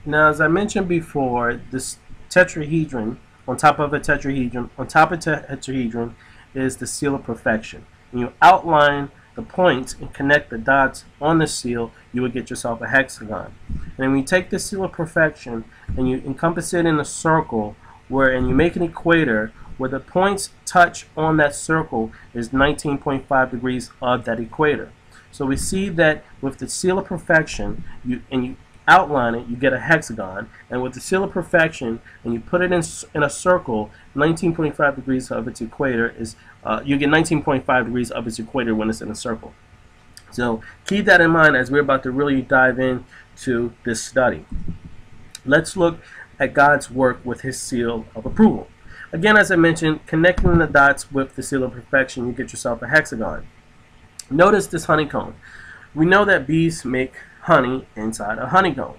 Now, as I mentioned before, this tetrahedron, on top of a tetrahedron, on top of tetrahedron is the seal of perfection. When you outline the points and connect the dots on the seal, you will get yourself a hexagon. And when you take the seal of perfection and you encompass it in a circle, and you make an equator where the points touch on that circle is 19.5 degrees of that equator. So we see that with the seal of perfection, you outline it, you get a hexagon, and with the seal of perfection, and you put it in a circle, 19.5 degrees of its equator is, you get 19.5 degrees of its equator when it's in a circle. So keep that in mind as we're about to really dive into this study. Let's look at God's work with his seal of approval. Again, as I mentioned, connecting the dots with the seal of perfection, you get yourself a hexagon. Notice this honeycomb. We know that bees make honey inside a honeycomb.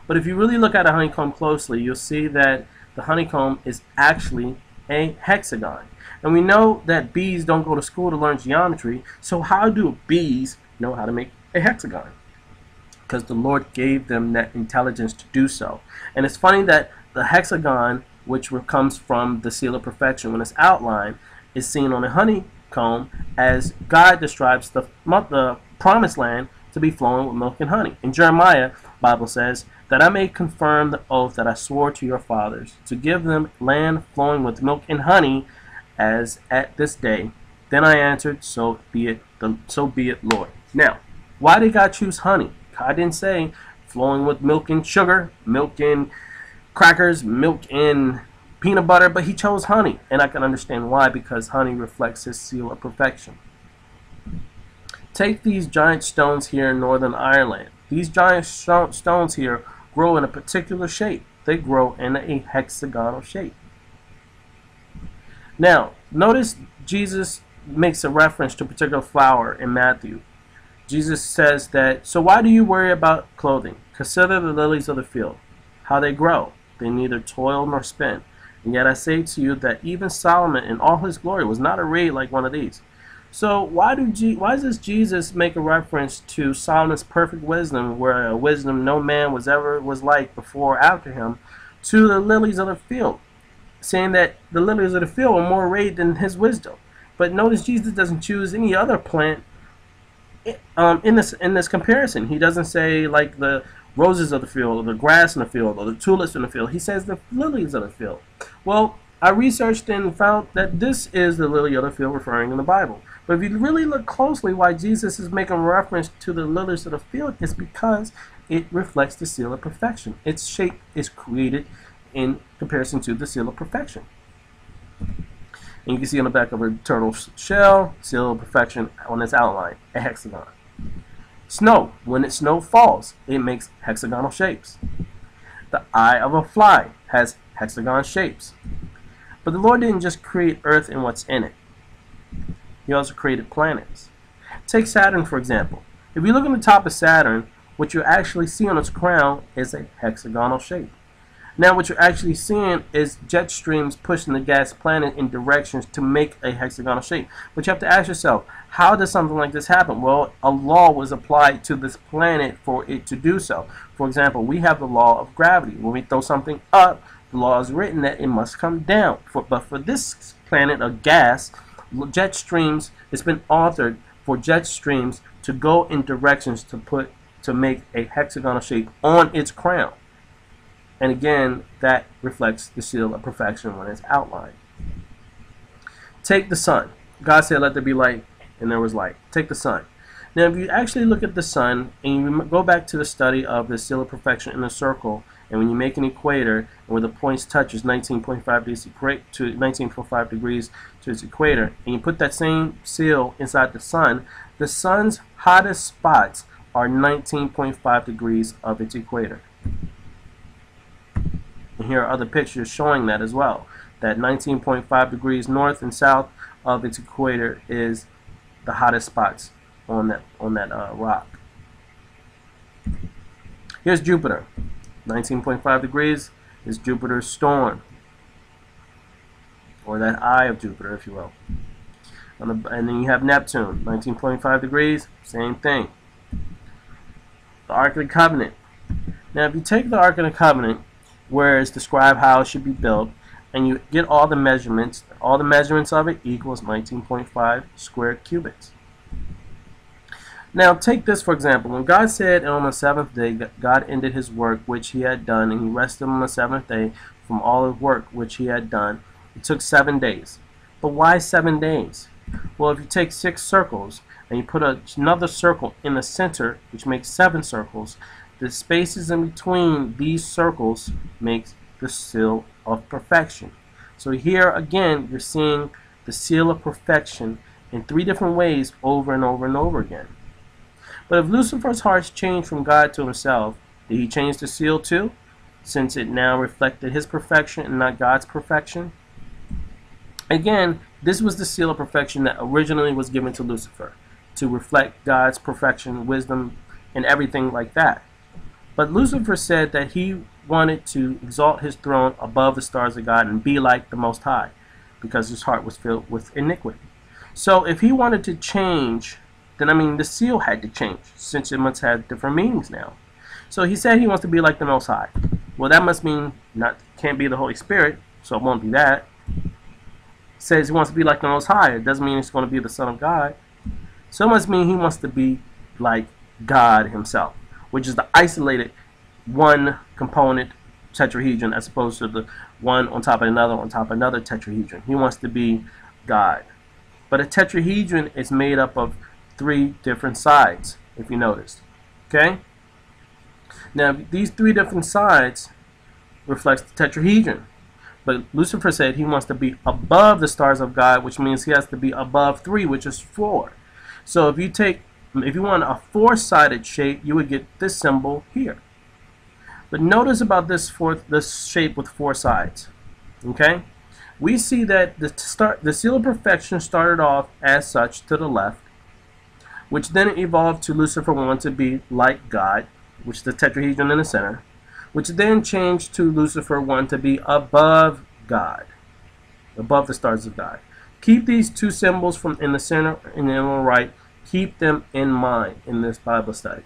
But if you really look at a honeycomb closely, you'll see that the honeycomb is actually a hexagon. And we know that bees don't go to school to learn geometry, so how do bees know how to make a hexagon? Because the Lord gave them that intelligence to do so. And it's funny that the hexagon, which comes from the seal of perfection when it's outlined, is seen on a honeycomb as God describes the promised land to be flowing with milk and honey. In Jeremiah, the Bible says, that I may confirm the oath that I swore to your fathers, to give them land flowing with milk and honey, as at this day. Then I answered, so be it, Lord. Now, why did God choose honey? God didn't say flowing with milk and sugar, milk and crackers, milk and peanut butter, but he chose honey. And I can understand why, because honey reflects his seal of perfection. Take these giant stones here in Northern Ireland. These giant stones here grow in a particular shape. They grow in a hexagonal shape. Now, notice Jesus makes a reference to a particular flower in Matthew. Jesus says that, so why do you worry about clothing? Consider the lilies of the field, how they grow. They neither toil nor spin. And yet I say to you that even Solomon in all his glory was not arrayed like one of these. So why does Jesus make a reference to Solomon's perfect wisdom, where a wisdom no man was like before or after him, to the lilies of the field, saying that the lilies of the field are more arrayed than his wisdom? But notice Jesus doesn't choose any other plant in this comparison. He doesn't say like the roses of the field, or the grass in the field, or the tulips in the field. He says the lilies of the field. Well, I researched and found that this is the lily of the field referring in the Bible. But if you really look closely, why Jesus is making reference to the lilies of the field is because it reflects the seal of perfection. Its shape is created in comparison to the seal of perfection. And you can see on the back of a turtle shell, seal of perfection on its outline, a hexagon. Snow, when snow falls, it makes hexagonal shapes. The eye of a fly has hexagon shapes. But the Lord didn't just create Earth and what's in it. He also created planets. Take Saturn, for example. If you look at the top of Saturn, what you actually see on its crown is a hexagonal shape. Now what you're actually seeing is jet streams pushing the gas planet in directions to make a hexagonal shape. But you have to ask yourself, how does something like this happen? Well, a law was applied to this planet for it to do so. For example, we have the law of gravity. When we throw something up, the law is written that it must come down. But for this planet of gas, jet streams, it's been altered for jet streams to go in directions to make a hexagonal shape on its crown. And again, that reflects the seal of perfection when it's outlined. Take the sun. God said, let there be light, and there was light. Take the sun. Now, if you actually look at the sun, and you go back to the study of the seal of perfection in a circle, and when you make an equator, and where the points touch is 19.5 degrees to its equator, and you put that same seal inside the sun's hottest spots are 19.5 degrees of its equator. And here are other pictures showing that as well. That 19.5 degrees north and south of its equator is the hottest spots on that rock. Here's Jupiter. 19.5 degrees is Jupiter's storm, or that eye of Jupiter, if you will. And then you have Neptune, 19.5 degrees, same thing. The Ark of the Covenant, Now, if you take the Ark of the Covenant, where it's described how it should be built, and you get all the measurements of it equals 19.5 square cubits. Now, take this for example. When God said on the seventh day, God ended his work which he had done, and he rested on the seventh day from all his work which he had done. It took 7 days. But why 7 days? Well, if you take 6 circles and you put another circle in the center, which makes 7 circles, the spaces in between these circles makes the seal of perfection. So here again, you're seeing the seal of perfection in 3 different ways over and over and over again. But if Lucifer's heart changed from God to himself, did he change the seal too, since it now reflected his perfection and not God's perfection? Again, this was the seal of perfection that originally was given to Lucifer, to reflect God's perfection, wisdom, and everything like that. But Lucifer said that he wanted to exalt his throne above the stars of God and be like the Most High, because his heart was filled with iniquity. So if he wanted to change, then the seal had to change, since it must have different meanings now. So he said he wants to be like the Most High. Well, that must mean can't be the Holy Spirit, so it won't be that. Says he wants to be like the Most High. It doesn't mean it's going to be the Son of God. So it must mean he wants to be like God himself, which is the isolated one component tetrahedron as opposed to the one on top of another tetrahedron. He wants to be God. But a tetrahedron is made up of 3 different sides, if you notice. Okay? Now, these 3 different sides reflects the tetrahedron. But Lucifer said he wants to be above the stars of God, which means he has to be above 3, which is 4. So if you want a 4-sided shape, you would get this symbol here. But notice about this shape with 4 sides. Okay? We see that the seal of perfection started off as such to the left, which then evolved to Lucifer wanting to be like God, which is the tetrahedron in the center, which then changed to Lucifer wanting to be above God, above the stars of God. Keep these 2 symbols in the center and on the right, keep them in mind in this Bible study,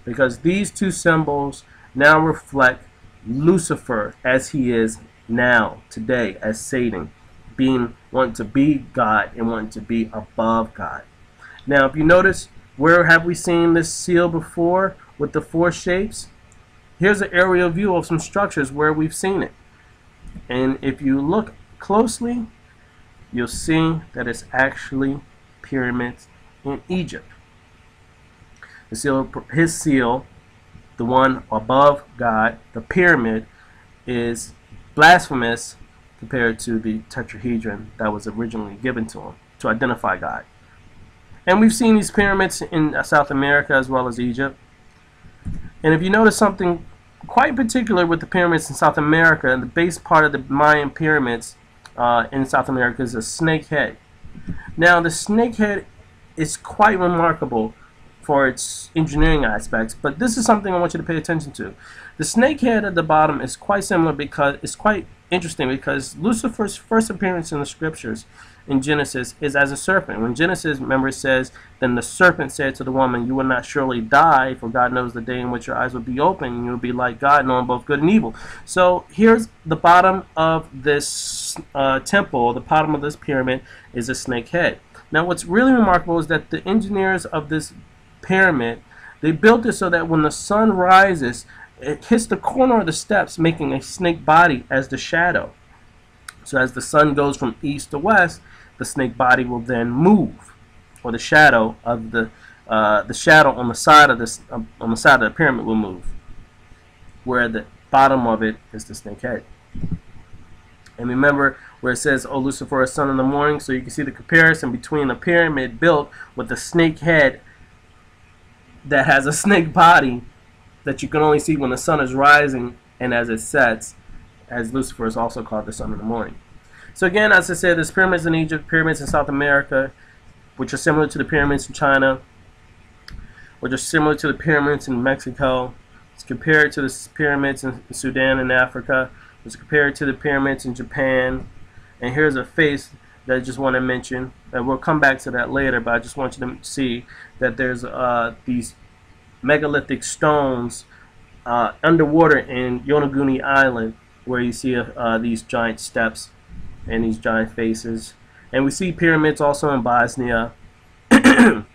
because these 2 symbols now reflect Lucifer as he is now, today, as Satan, wanting to be God and wanting to be above God. Now, if you notice, where have we seen this seal before with the 4 shapes? Here's an aerial view of some structures where we've seen it. And if you look closely, you'll see that it's actually pyramids in Egypt. His seal, the one above God, the pyramid, is blasphemous compared to the tetrahedron that was originally given to him to identify God. And we've seen these pyramids in South America as well as Egypt. And if you notice something quite particular with the pyramids in South America, the base part of the Mayan pyramids in South America is a snake head. Now, the snake head is quite remarkable for its engineering aspects, but this is something I want you to pay attention to. The snake head at the bottom is quite similar because it's quite interesting, because Lucifer's first appearance in the scriptures in Genesis is as a serpent. When Genesis, remember, it says, then the serpent said to the woman, you will not surely die, for God knows the day in which your eyes will be open, and you will be like God, knowing both good and evil. So here's the bottom of this temple, the bottom of this pyramid is a snake head. Now, what's really remarkable is that the engineers of this pyramid, they built it so that when the sun rises, it hits the corner of the steps, making a snake body as the shadow. So as the sun goes from east to west, the snake body will then move, or the shadow of the shadow on the side of the pyramid will move, where the bottom of it is the snake head. And remember where it says, "O Lucifer, son in the morning," so you can see the comparison between the pyramid built with the snake head that has a snake body that you can only see when the sun is rising and as it sets, as Lucifer is also called the son in the morning. So again, as I said, there's pyramids in Egypt, pyramids in South America, which are similar to the pyramids in China, which are similar to the pyramids in Mexico. It's compared to the pyramids in Sudan and Africa. It's compared to the pyramids in Japan. And here's a face that I just want to mention, and we'll come back to that later, but I just want you to see that there's these megalithic stones underwater in Yonaguni Island, where you see these giant steps and these giant faces. And we see pyramids also in Bosnia. And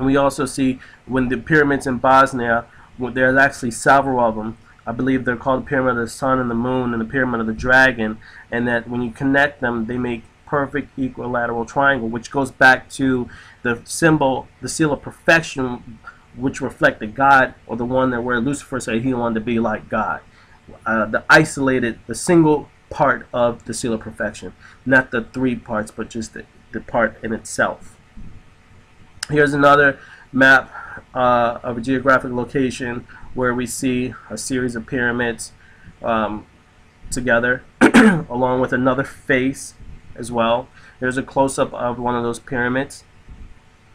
we also see when the pyramids in Bosnia, there's actually several of them. I believe they're called the Pyramid of the Sun and the Moon and the Pyramid of the Dragon, and that when you connect them, they make perfect equilateral triangle, which goes back to the symbol, the seal of perfection, which reflected God, or the one that where Lucifer said he wanted to be like God. The single part of the seal of perfection, not the three parts, but just the part in itself. Here's another map of a geographic location where we see a series of pyramids together, along with another face as well. There's a close-up of one of those pyramids.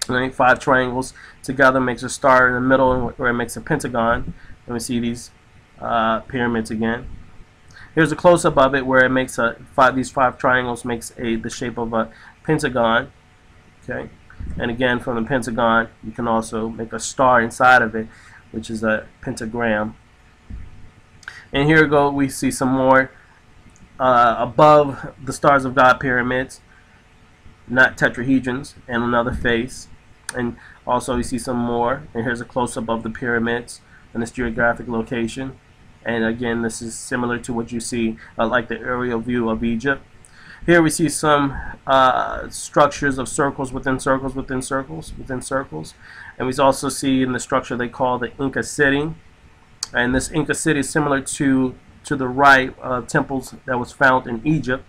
Right? 5 triangles together makes a star in the middle, where it makes a pentagon. And we see these pyramids again. Here's a close-up of it where it makes these 5 triangles makes the shape of a pentagon. Okay. And again, from the pentagon, you can also make a star inside of it, which is a pentagram. And here we see some more above the Stars of God pyramids, not tetrahedrons, and another face. And also you see some more. And here's a close-up of the pyramids in this geographic location. And again, this is similar to what you see like the aerial view of Egypt. Here we see some structures of circles within circles within circles within circles. And we also see in the structure they call the Inca city. And this Inca city is similar to the right temples that was found in Egypt.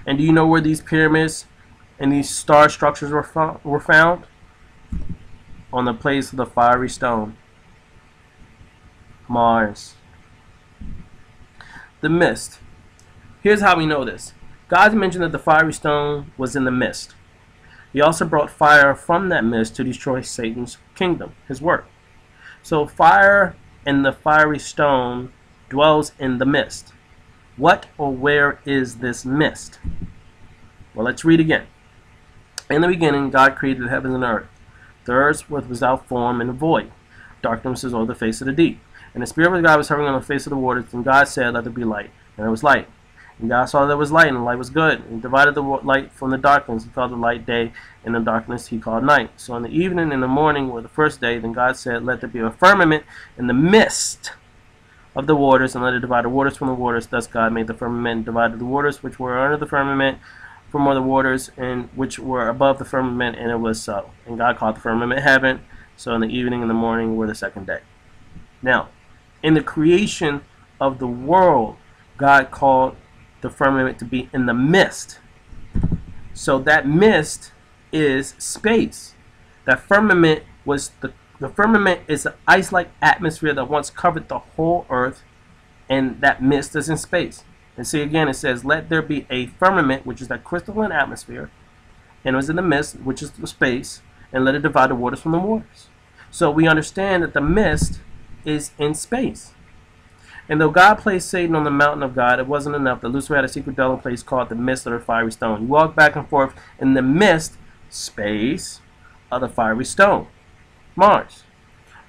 And do you know where these pyramids and these star structures were found? On the place of the fiery stone, Mars. The mist. Here's how we know this. God mentioned that the fiery stone was in the mist. He also brought fire from that mist to destroy Satan's kingdom, his work. So fire and the fiery stone dwells in the mist. What or where is this mist? Well, let's read again. In the beginning, God created the heavens and earth. The earth was without form and void. Darkness was over the face of the deep. And the Spirit of God was hovering on the face of the waters. And God said, let there be light. And there was light. And God saw there was light, and the light was good. And he divided the light from the darkness. He called the light day, and the darkness he called night. So in the evening and the morning were the first day. Then God said, let there be a firmament in the midst of the waters, and let it divide the waters from the waters. Thus God made the firmament and divided the waters which were under the firmament from the waters and which were above the firmament, and it was so. And God called the firmament heaven. So in the evening and the morning were the second day. Now, in the creation of the world, God called the firmament to be in the mist. So that mist is space. That firmament was the firmament is an ice-like atmosphere that once covered the whole earth, and that mist is in space. And see again, it says, let there be a firmament, which is that crystalline atmosphere, and it was in the mist, which is the space, and let it divide the waters from the waters. So we understand that the mist is in space. And though God placed Satan on the mountain of God, it wasn't enough. That Lucifer had a secret dwelling place called the mist of the fiery stone. He walked back and forth in the mist, space, of the fiery stone, Mars.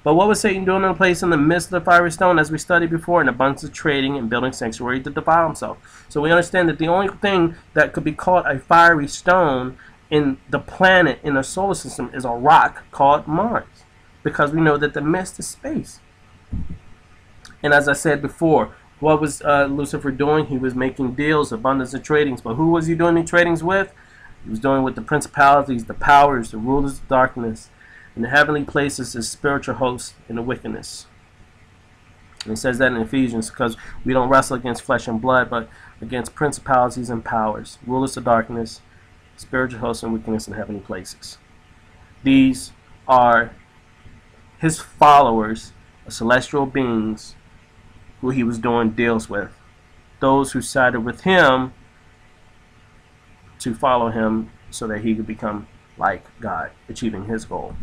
But what was Satan doing in a place in the midst of the fiery stone? As we studied before, an abundance of trading and building sanctuary to defile himself. So we understand that the only thing that could be called a fiery stone in the planet, in the solar system, is a rock called Mars. Because we know that the mist is space. And as I said before, what was Lucifer doing? He was making deals, abundance of tradings. But who was he doing the tradings with? He was doing with the principalities, the powers, the rulers of darkness, in the heavenly places, his spiritual hosts, and the wickedness. And it says that in Ephesians, because we don't wrestle against flesh and blood, but against principalities and powers, rulers of darkness, spiritual hosts, and wickedness in heavenly places. These are his followers, celestial beings, who he was doing deals with. Those who sided with him to follow him so that he could become like God, achieving his goal.